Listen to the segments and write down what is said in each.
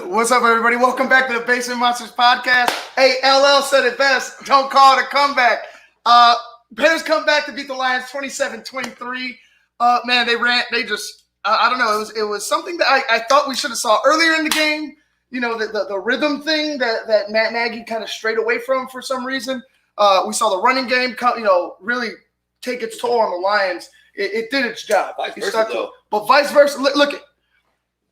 What's up, everybody? Welcome back to the Basement Monsters podcast. Hey, LL said it best. Don't call it a comeback. Bears come back to beat the Lions 27-23. Man, they just, I don't know. It was something that I thought we should have saw earlier in the game. You know, the rhythm thing that Matt Nagy kind of strayed away from for some reason. We saw the running game, really take its toll on the Lions. It did its job. But vice versa. Look at.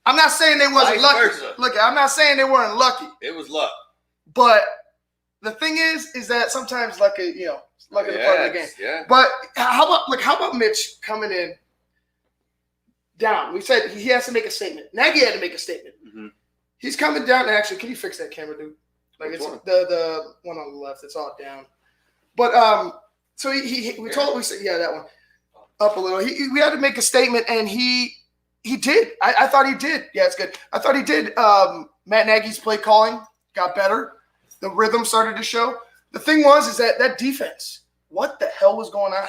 I'm not saying they wasn't lucky. Look, I'm not saying they weren't lucky. It was luck. But the thing is that sometimes luck is, luck is a part of the game. Yeah. But how about Mitch coming in down? We said he has to make a statement. Nagy had to make a statement. Mm-hmm. He's coming down. And actually, can you fix that camera, dude? Like it's the one on the left. It's all down. But so we said that one up a little. We had to make a statement, and he did. I thought he did. Yeah, it's good. I thought he did. Matt Nagy's play calling got better. The rhythm started to show. The thing is that defense. What the hell was going on?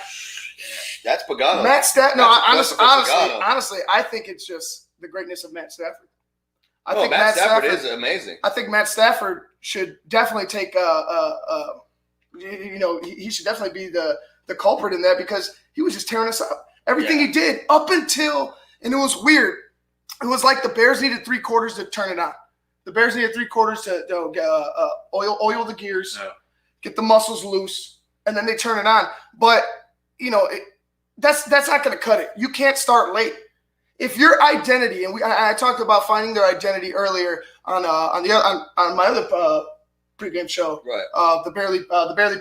That's Pagano. Matt Stafford. No, honestly, I think it's just the greatness of Matt Stafford. I think Matt Stafford is amazing. I think Matt Stafford should definitely take he should definitely be the culprit in that because he was just tearing us up. Everything he did up until. And it was weird. It was like the Bears needed 3 quarters to turn it on. The Bears needed 3 quarters to oil the gears, get the muscles loose, and then they turn it on. But that's not going to cut it. You can't start late. If your identity, and I talked about finding their identity earlier on my other pregame show, right? The barely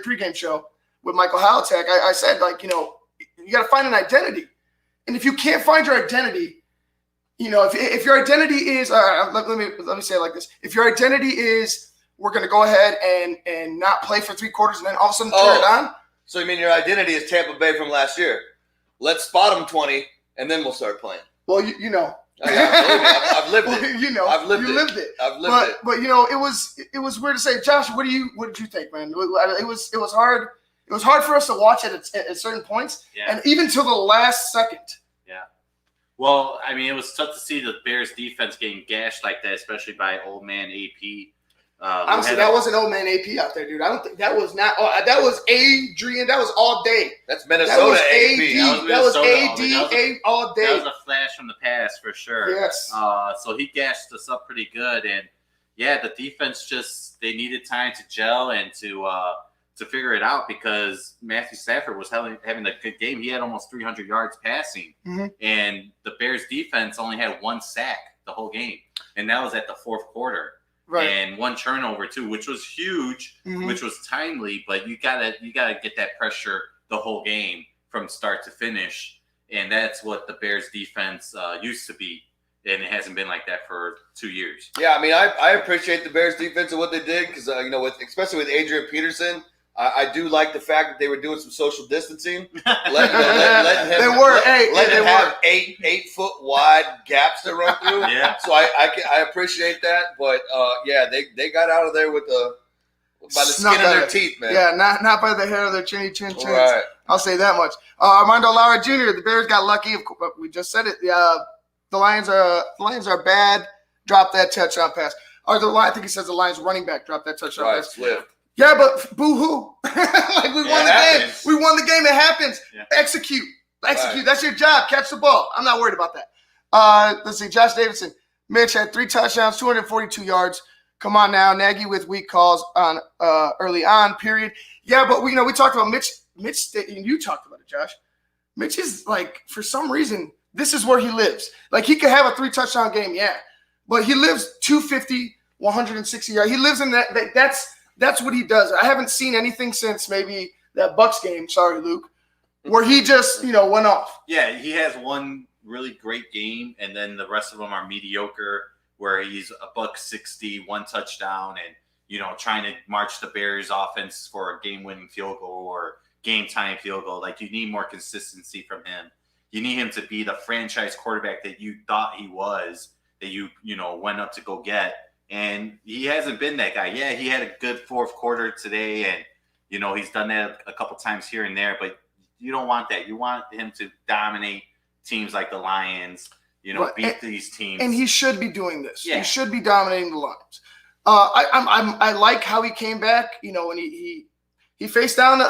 pregame show with Michael Halatek. I said you got to find an identity. And if you can't find your identity, if your identity is, let me say it like this: if your identity is, we're going to go ahead and not play for 3 quarters, and then all of a sudden turn it on. So you mean your identity is Tampa Bay from last year? Let's spot them 20, and then we'll start playing. Well, I've lived it. I've lived it. But it was weird to say, Josh. What did you think, man? It was hard. It was hard for us to watch it at certain points, and even till the last second. Yeah. Well, I mean, it was tough to see the Bears defense getting gashed like that, especially by old man AP. Honestly, that wasn't old man AP out there, dude. I don't think that was not. That was Adrian. That was all day. That's Minnesota AP. That was AD all day. That was a flash from the past for sure. Yes. So he gashed us up pretty good, and the defense they needed time to gel and to figure it out because Matthew Stafford was having a good game. He had almost 300 yards passing, and the Bears defense only had 1 sack the whole game, and that was at the 4th quarter. Right. And 1 turnover too, which was huge, which was timely. But you gotta get that pressure the whole game from start to finish, and that's what the Bears defense used to be. And it hasn't been like that for 2 years. Yeah, I mean, I appreciate the Bears defense and what they did because especially with Adrian Peterson. I do like the fact that they were doing some social distancing, letting him have 8 foot wide gaps to run through. Yeah. So I appreciate that, but they got out of there by the skin of their teeth, man. Yeah, not by the hair of their chin. Right. I'll say that much. Armando Lara Jr. The Bears got lucky. We just said it. The Lions are bad. Drop that touchdown pass. I think he says the Lions running back dropped that touchdown pass. Swift. Yeah, but boo-hoo. We won the game. We won the game. It happens. Yeah. Execute. Right. That's your job. Catch the ball. I'm not worried about that. Let's see. Josh Davidson. Mitch had 3 touchdowns, 242 yards. Come on now. Nagy with weak calls on early on, period. Yeah, but we talked about Mitch. And you talked about it, Josh. Mitch is for some reason, this is where he lives. He could have a 3-touchdown game, yeah. But he lives 250, 160 yards. He lives in that. That's what he does. I haven't seen anything since maybe that Bucks game. Sorry, Luke, where he just went off. Yeah, he has 1 really great game, and then the rest of them are mediocre. Where he's $160, 1 touchdown, and trying to march the Bears offense for a game-winning field goal or game-time field goal. Like, you need more consistency from him. You need him to be the franchise quarterback that you thought he was, that you went up to go get. And he hasn't been that guy. Yeah, he had a good fourth quarter today, and, he's done that a couple times here and there, but you don't want that. You want him to dominate teams like the Lions, beat these teams. And he should be doing this. Yeah. He should be dominating the Lions. I like how he came back, and he faced down a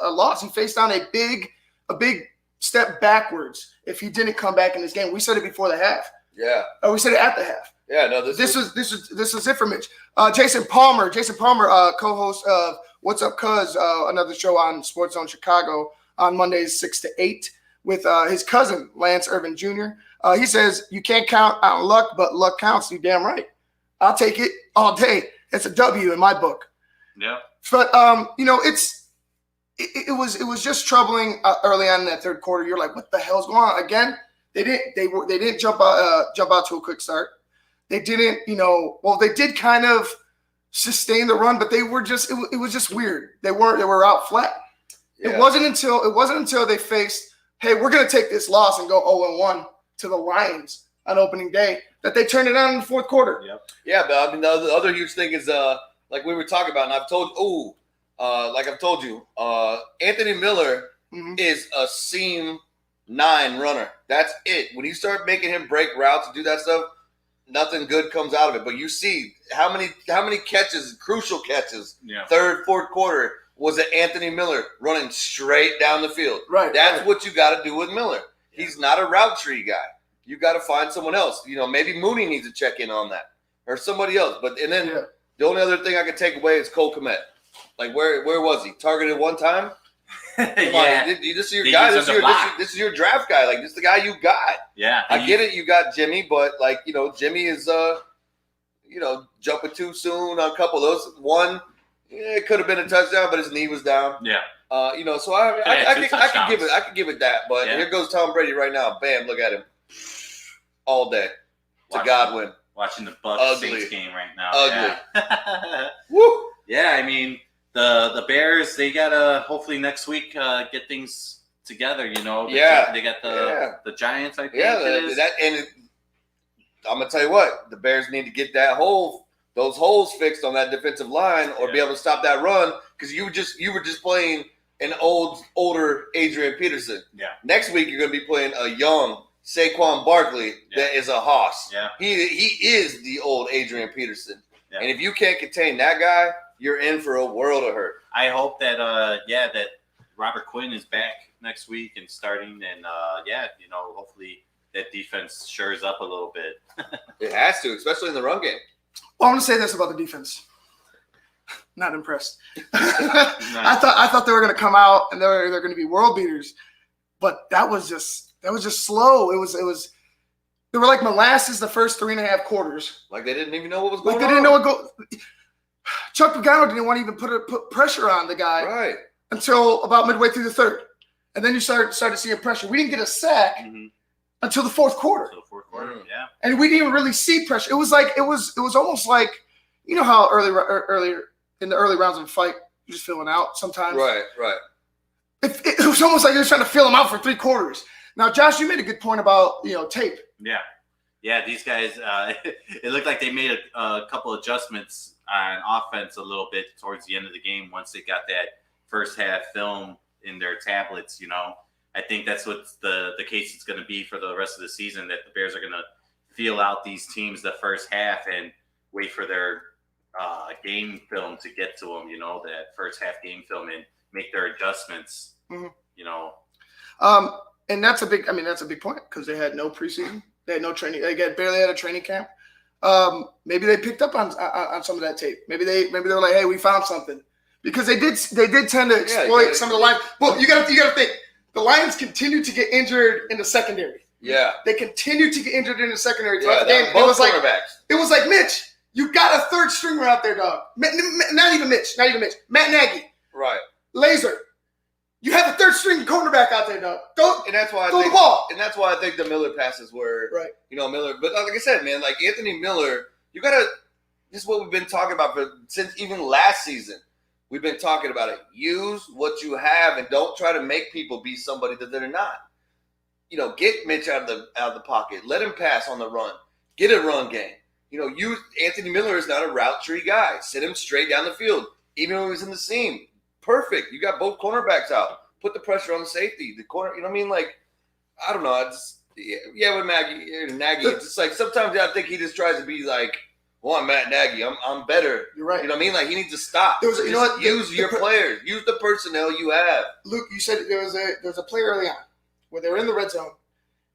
loss. He faced down a big step backwards if he didn't come back in this game. We said it before the half. Yeah. We said it at the half. Yeah, no, this was it for Mitch. Jason Palmer, co-host of What's Up Cuz, another show on Sports Zone Chicago on Mondays 6 to 8 with his cousin Lance Irvin Jr. He says you can't count on luck, but luck counts. You damn right. I'll take it all day. It's a W in my book. Yeah. But it was just troubling early on in that third quarter. You're like, what the hell's going on? Again, they didn't jump out to a quick start. They didn't, they did kind of sustain the run, but they were just it was just weird. They were out flat. Yeah. It wasn't until they faced, hey, we're gonna take this loss and go 0-1 to the Lions on opening day that they turned it on in the fourth quarter. Yep. Yeah, but I mean the other huge thing is like we were talking about, and I've told you, Anthony Miller is a seam 9 runner. That's it. When you start making him break routes and do that stuff, nothing good comes out of it. But you see how many catches, crucial catches, third, fourth quarter, was it Anthony Miller running straight down the field. Right. That's what you got to do with Miller. He's not a route tree guy. You got to find someone else. Maybe Mooney needs to check in on that or somebody else. The only other thing I could take away is Cole Kmet. Like, where was he? Targeted one time? Yeah. This is your guy. This is your draft guy. Like, this is the guy you got. Yeah. I get it. You got Jimmy, but Jimmy is jumping too soon on a couple of those. One, it could have been a touchdown, but his knee was down. Yeah. So I could give it that. But here goes Tom Brady right now. Bam, look at him. All day. To Godwin. Watching the Bucs Saints game right now. Ugly. Yeah. Woo! Yeah, I mean, the Bears, they gotta hopefully next week get things together. They got the Giants. I think. Yeah, I'm gonna tell you what, the Bears need to get those holes fixed on that defensive line, or be able to stop that run, because you were just playing an older Adrian Peterson. Yeah. Next week you're gonna be playing a young Saquon Barkley that is a hoss. Yeah. He is the old Adrian Peterson. Yeah. And if you can't contain that guy, you're in for a world of hurt. I hope that that Robert Quinn is back next week and starting, and hopefully that defense shores up a little bit. It has to, especially in the run game. Well, I want to say this about the defense. Not impressed. I thought they were going to come out and they're going to be world beaters, but that was just slow. It was. They were like molasses the first 3.5 quarters. Like they didn't even know what was going on. Like they didn't know what Chuck Pagano didn't want to even put pressure on the guy until about midway through the third, and then you started seeing pressure. We didn't get a sack until the fourth quarter. Yeah. And we didn't even really see pressure. It was like it was almost like, how earlier in the early rounds of a fight you're just filling out sometimes. Right. It was almost like they were trying to fill them out for 3 quarters. Now, Josh, you made a good point about tape. Yeah. These guys, it looked like they made a couple adjustments on offense a little bit towards the end of the game once they got that first half film in their tablets. I think that's what the case is going to be for the rest of the season, that the Bears are going to feel out these teams the first half and wait for their game film to get to them, that first half game film, and make their adjustments, And that's a big point, because they had no preseason. They had no training. They barely had a training camp. Maybe they picked up on some of that tape. Maybe they were like, hey, we found something, because they did tend to exploit some of the line. Well, you got to think. The Lions continued to get injured in the secondary. Yeah. They continued to get injured in the secondary throughout the game. game. It was like, Mitch, you got a third stringer out there, dog. Not even Mitch. Matt Nagy. Right. Laser. You have a third string cornerback out there, dog. And that's why the ball. And that's why I think the Miller passes were right. Miller. But like I said, man, like Anthony Miller, this is what we've been talking about since even last season. We've been talking about it. Use what you have and don't try to make people be somebody that they're not. Get Mitch out of the pocket. Let him pass on the run. Get a run game. Anthony Miller is not a route tree guy. Sit him straight down the field, even when he was in the seam. Perfect. You got both cornerbacks out. Put the pressure on the safety. The corner, I don't know. With Nagy, it's just like sometimes I think he just tries to be like, well, I'm Matt Nagy. I'm better. You're right. You know what I mean? Like he needs to stop. Use your players. Use the personnel you have. Luke, you said there was a play early on where they were in the red zone,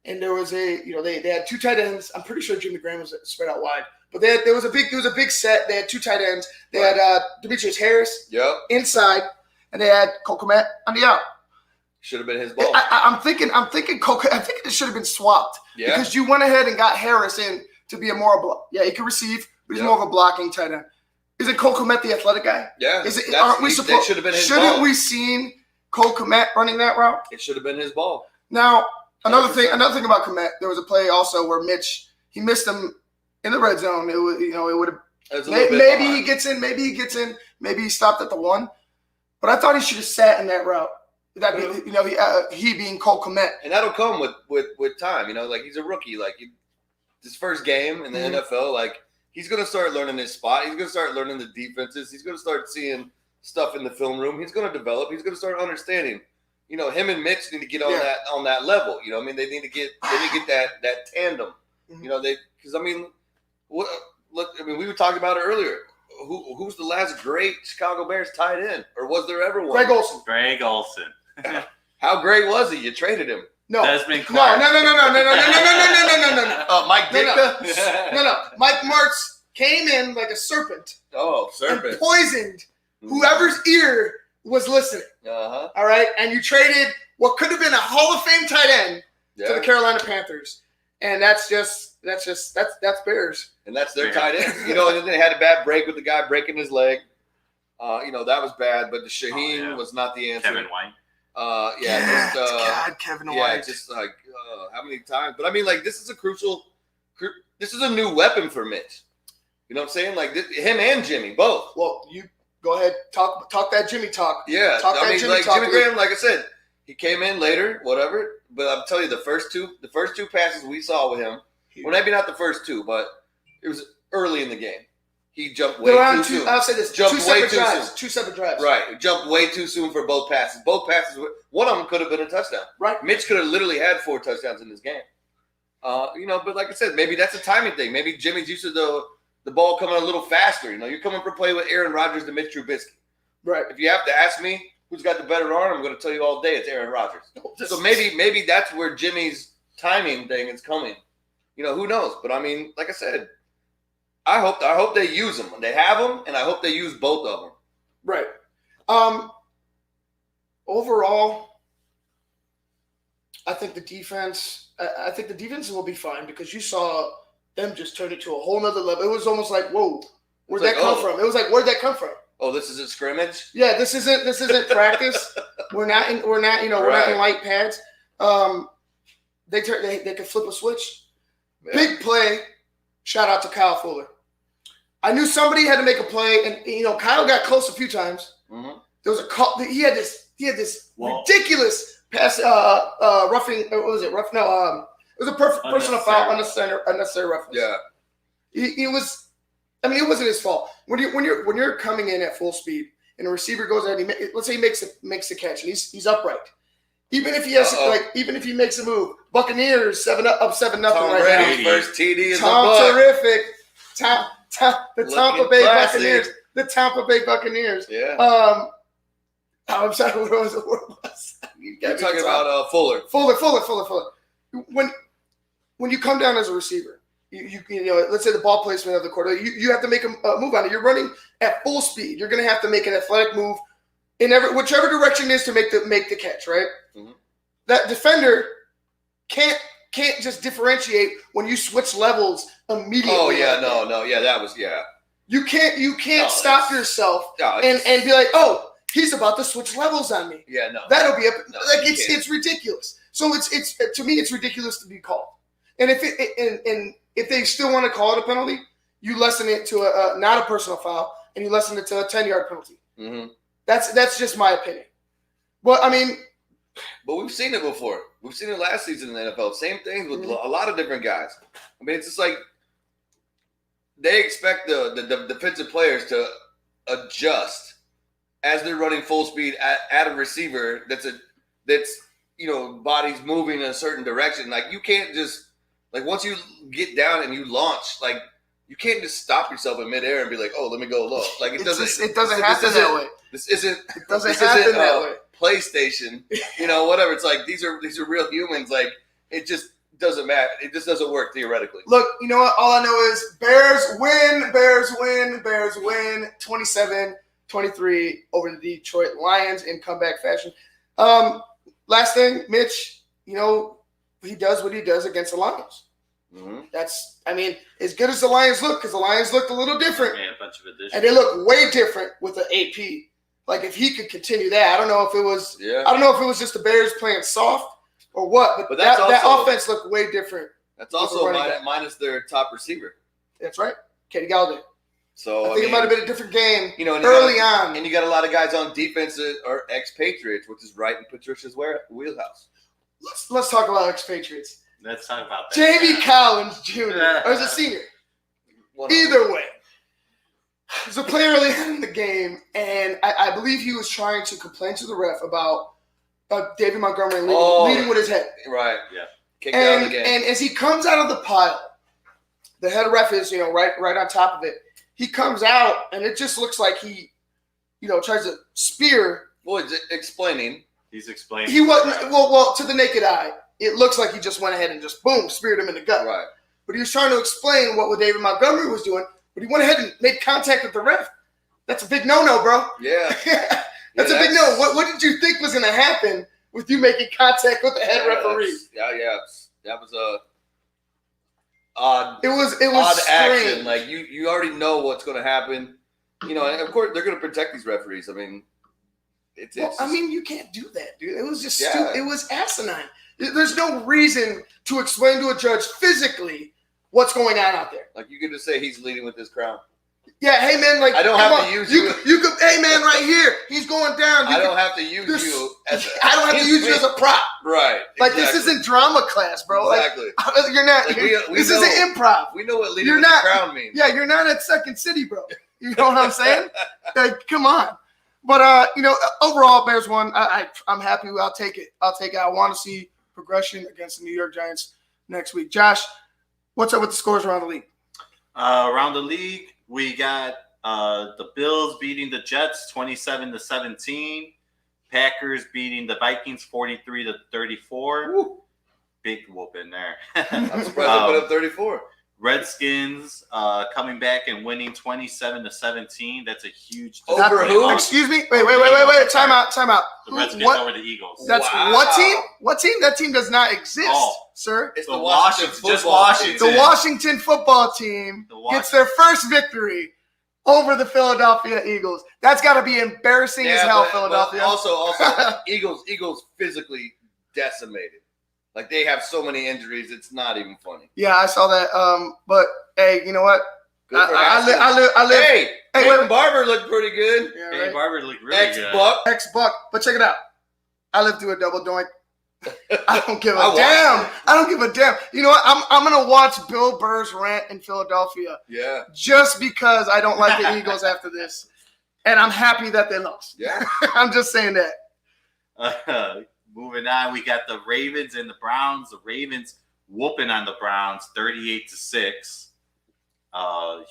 and there was they had two tight ends. I'm pretty sure Jimmy Graham was spread out wide, but there was a big set. They had two tight ends. They had Demetrius Harris inside, and they had Cole Kmet on the out. Should have been his ball. I'm thinking Cole. I think it should have been swapped because you went ahead and got Harris in to be a more block. Yeah, he can receive, but he's more of a blocking tight end. Isn't Cole Kmet the athletic guy? Yeah. Aren't we supposed? Should have been his Shouldn't ball. we seen Cole Kmet running that route? It should have been his ball. Now, another 100%. thing about Kmet, there was a play also where Mitch, he missed him in the red zone. It would have maybe he gets in, maybe he stopped at the 1. But I thought he should have sat in that route. He being Cole Kmet. And that'll come with time, like he's a rookie, like his first game in the NFL, like he's going to start learning his spot. He's going to start learning the defenses. He's going to start seeing stuff in the film room. He's going to develop. He's going to start understanding. Him and Mitch need to get on that level. They need to get that tandem. Mm-hmm. We were talking about it earlier. Who's the last great Chicago Bears tight end, or was there ever one? Greg Olsen. How great was he? You traded him. No. Desmond Clark. No. Mike Ditka? No. Mike Martz came in like a serpent. Oh, serpent. And poisoned whoever's ear was listening. Uh-huh. All right? And you traded what could have been a Hall of Fame tight end to the Carolina Panthers. And that's Bears. And that's their tight end. And then they had a bad break with the guy breaking his leg. That was bad, but the Shaheen was not the answer. Kevin White. God, Kevin White. Yeah, just like how many times? But this is this is a new weapon for Mitch. You know what I'm saying? Like him and Jimmy both. Well, you go ahead, talk that Jimmy talk. Yeah, Jimmy Graham, like I said, he came in later, whatever. But I'm telling you, the first two passes we saw with him, well, maybe not the first two, but it was early in the game. He jumped way too soon. I'll say this: jumped way too soon. 2 separate drives. Right, jumped way too soon for both passes. One of them could have been a touchdown. Right, Mitch could have literally had 4 touchdowns in this game. But like I said, maybe that's a timing thing. Maybe Jimmy's used to the ball coming a little faster. You're coming for play with Aaron Rodgers and Mitch Trubisky. Right. If you have to ask me who's got the better arm, I'm going to tell you all day it's Aaron Rodgers. So maybe that's where Jimmy's timing thing is coming. Who knows? But like I said, I hope they use them. They have them, and I hope they use both of them. Right. Overall, I think the defense will be fine because you saw them just turn it to a whole nother level. It was almost like, whoa, where'd that come from? It was like, where'd that come from? Oh, this isn't scrimmage? Yeah, this isn't practice. We're not in light pads. They could flip a switch. Yeah. Big play. Shout out to Kyle Fuller. I knew somebody had to make a play, and Kyle got close a few times. Mm-hmm. There was a call. He had this ridiculous pass, roughing. What was it? Rough? No. It was a personal foul, unnecessary roughness. Yeah. It was. It wasn't his fault. When you're coming in at full speed and a receiver goes out, let's say he makes the catch and he's upright. Even if he makes a move, Buccaneers 7-0 right Brady's now. First TD is terrific. The Tampa Bay classic. Buccaneers. The Tampa Bay Buccaneers. Yeah. I'm sorry. What was the word? You're talking about Fuller. Fuller. When you come down as a receiver, you let's say the ball placement of the quarter, you have to make a move on it. You're running at full speed. You're going to have to make an athletic move in whichever direction it is to make the catch, right? Mm-hmm. That defender can't just differentiate when you switch levels immediately. Oh yeah, no, yeah, that was You can't stop yourself and be like, oh, he's about to switch levels on me. Yeah, no, that'll be it's ridiculous. So it's to me it's ridiculous to be called. And if they still want to call it a penalty, you lessen it to a not a personal foul, and you lessen it to a 10-yard penalty. Mm-hmm. That's just my opinion. Well, I mean, but we've seen it before. We've seen it last season in the NFL. Same things with a lot of different guys. I mean, it's just like they expect the defensive players to adjust as they're running full speed at a receiver that's bodies moving in a certain direction. Like you can't just once you get down and you launch, you can't just stop yourself in midair and be like, oh, let me go low. Like it doesn't happen that way. This isn't that way. PlayStation, whatever. It's like these are real humans. Like it just doesn't matter. It just doesn't work theoretically. Look, you know what? All I know is Bears win. Bears win. Bears win. 27-23 over the Detroit Lions in comeback fashion. Last thing, Mitch. He does what he does against the Lions. Mm-hmm. As good as the Lions look, because the Lions looked a little different. Yeah, a bunch of additions. And they look way different with the AP. Like if he could continue that, I don't know if it was. Yeah. I don't know if it was just the Bears playing soft or what, but that offense looked way different. That's also minus their top receiver. That's right, Kenny Galladay. So I think it might have been a different game. Early on, and you got a lot of guys on defense that are ex-Patriots, which is right in Patricia's wheelhouse. Let's talk about ex-Patriots. Let's talk about that. Jamie Collins Jr. or is a senior. Either way. There's a player early in the game, and I believe he was trying to complain to the ref about David Montgomery leading with his head. Right. Yeah. Kicked out of the game. And as he comes out of the pile, the head ref is right on top of it. He comes out, and it just looks like he, tries to spear. Well, explaining. He's explaining. He wasn't well to the naked eye. It looks like he just went ahead and just boom speared him in the gut. Right. But he was trying to explain what David Montgomery was doing. But he went ahead and made contact with the ref. That's a big no-no, bro. Yeah. That's a big no. What did you think was going to happen with you making contact with the head referee? Yeah. That was odd. It was odd strange. action. Like you already know what's going to happen. And of course they're going to protect these referees. I mean, you can't do that, dude. It was just stupid. It was asinine. There's no reason to explain to a judge physically what's going on out there. Like you could just say he's leading with his crown. Yeah, hey man, I don't have to use you. You could, hey man, right here, he's going down. I don't have to use you. I don't have to use you as a prop. Right. Like this isn't drama class, bro. Exactly. Like, you're not. This isn't improv. We know what leading with the crown means. Yeah, you're not at Second City, bro. You know what I'm saying? Like, come on. But overall, Bears won. I'm happy. I'll take it. I want to see progression against the New York Giants next week. Josh, what's up with the scores around the league? Around the league, we got the Bills beating the Jets 27-17. Packers beating the Vikings 43-34. Woo. Big whooping there. I'm surprised they put up 34. Redskins coming back and winning 27-17. That's a huge. Over who? Excuse me. Wait. Time out. The Redskins over the Eagles. That's what team? What team? That team does not exist, sir. It's the Washington The Washington football team gets their first victory over the Philadelphia Eagles. That's got to be embarrassing as hell, Philadelphia. But also, Eagles physically decimated. Like they have so many injuries, it's not even funny. Yeah, I saw that. But hey, you know what? I live. Hey, Peyton Barber looked pretty good. Yeah, Peyton Barber looked really good. Ex-Buck. But check it out. I lived through a double doink. I don't give a damn. I don't give a damn. You know what? I'm gonna watch Bill Burr's rant in Philadelphia. Yeah. Just because I don't like the Eagles after this, and I'm happy that they lost. Yeah. I'm just saying that. Moving on, we got the Ravens and the Browns. The Ravens whooping on the Browns 38-6.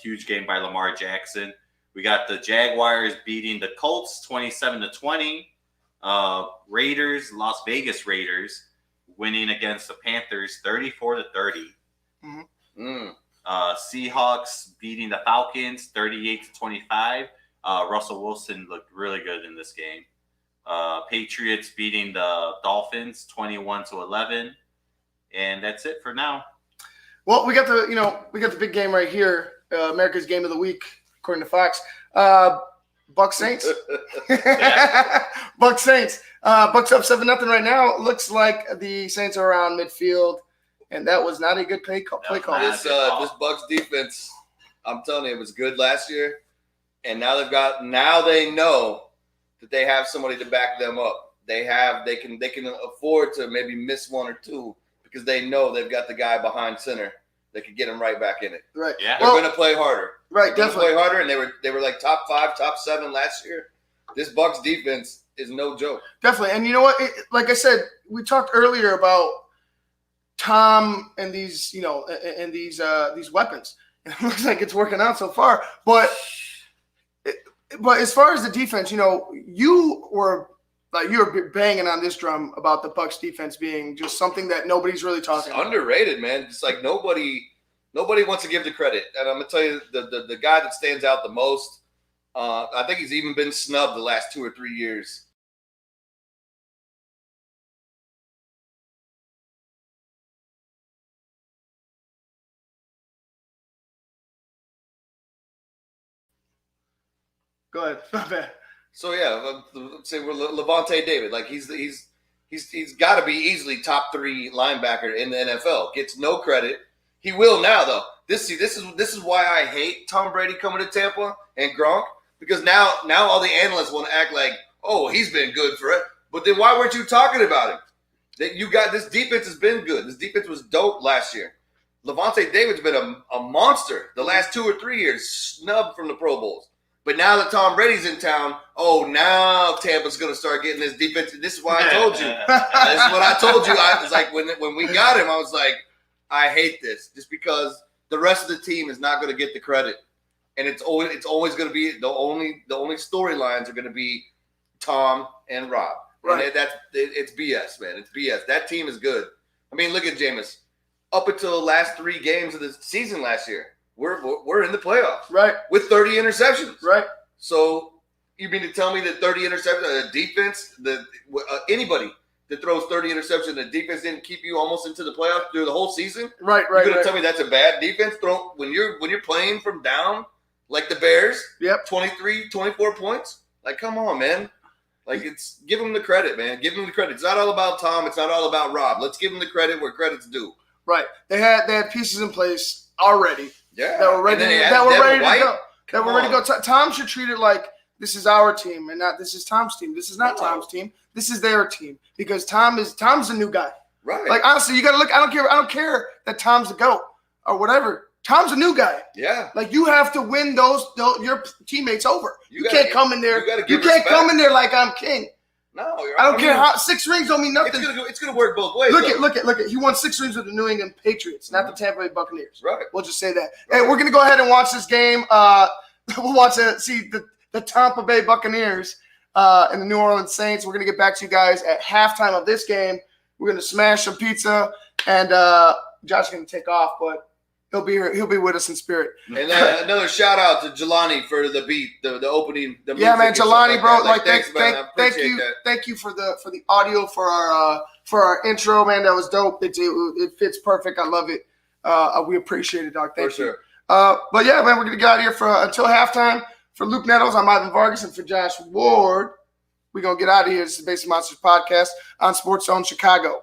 Huge game by Lamar Jackson. We got the Jaguars beating the Colts 27-20. Raiders, Las Vegas Raiders, winning against the Panthers 34-30. Mm-hmm. Seahawks beating the Falcons 38-25. Russell Wilson looked really good in this game. Patriots beating the Dolphins 21-11, and that's it for now. Well, we got the big game right here. America's Game of the Week, according to Fox. Bucs Saints. Bucs Saints. Bucs up 7-0 right now. Looks like the Saints are around midfield, and that was not a good play call. This Bucs defense I'm telling you, it was good last year, and now they know that they have somebody to back them up. They can afford to maybe miss one or two because they know they've got the guy behind center that can get them right back in it. Right. Yeah. They're going to play harder. Right. They're Definitely. play harder, and they were like top 5, top 7 last year. This Bucks defense is no joke. Definitely. And you know what? Like I said, we talked earlier about Tom and these, and these weapons. And it looks like it's working out so far. But as far as the defense, you were banging on this drum about the Bucks defense being just something that nobody's really talking about. Underrated, man. It's like nobody wants to give the credit. And I'm gonna tell you the guy that stands out the most. I think he's even been snubbed the last 2 or 3 years. Go ahead. My bad. So yeah, let's say we're Levante David. Like he's got to be easily top 3 linebacker in the NFL. Gets no credit. He will now though. This is why I hate Tom Brady coming to Tampa and Gronk, because now all the analysts want to act like, oh, he's been good for it. But then why weren't you talking about him? That you got this defense has been good. This defense was dope last year. Levante David's been a monster the last 2 or 3 years, snubbed from the Pro Bowls. But now that Tom Brady's in town, now Tampa's going to start getting this defense. This is why I told you. This is what I told you. I was like, when we got him, I was like, I hate this, just because the rest of the team is not going to get the credit, and it's always going to be the only storylines are going to be Tom and Rob. Right. And it's BS, man. It's BS. That team is good. I mean, look at Jameis. Up until the last 3 games of the season last year, we're in the playoffs, right, with 30 interceptions, right. So you mean to tell me that 30 interceptions, the defense, anybody that throws 30 interceptions, the defense didn't keep you almost into the playoffs through the whole season? Right. You're gonna tell me that's a bad defense when you're playing from down like the Bears? Yep. 23, 24 points. Like, come on, man. Like, give them the credit, man. Give them the credit. It's not all about Tom. It's not all about Rob. Let's give them the credit where credit's due. Right. They had pieces in place already. Yeah. That were ready. That were ready to go. That were ready to go. Tom should treat it like this is our team and not this is Tom's team. This is not Tom's team. This is their team, because Tom's a new guy. Right. Like, honestly, you got to look. I don't care that Tom's the GOAT or whatever. Tom's a new guy. Yeah. Like, you have to win your teammates over. You can't come in there. You can't come in there like I'm king. No, I don't care how 6 rings don't mean nothing. It's gonna work both ways. Look at. He won 6 rings with the New England Patriots, not the Tampa Bay Buccaneers. Right. We'll just say that. Right. Hey, we're gonna go ahead and watch this game. We'll watch see the Tampa Bay Buccaneers and the New Orleans Saints. We're gonna get back to you guys at halftime of this game. We're gonna smash some pizza, and Josh is gonna take off, but he'll be here. He'll be with us in spirit. And another shout out to Jelani for the beat, the opening. The yeah, man, Jelani, bro. Like, thanks, man. Thank you for the audio for our intro, man. That was dope. It fits perfect. I love it. We appreciate it, dog. Thank you. Sure. But yeah, man, we're gonna get out of here until halftime. For Luke Nettles, I'm Ivan Vargas, and for Josh Ward, we're gonna get out of here. This is the Basic Monsters podcast on Sports Zone Chicago.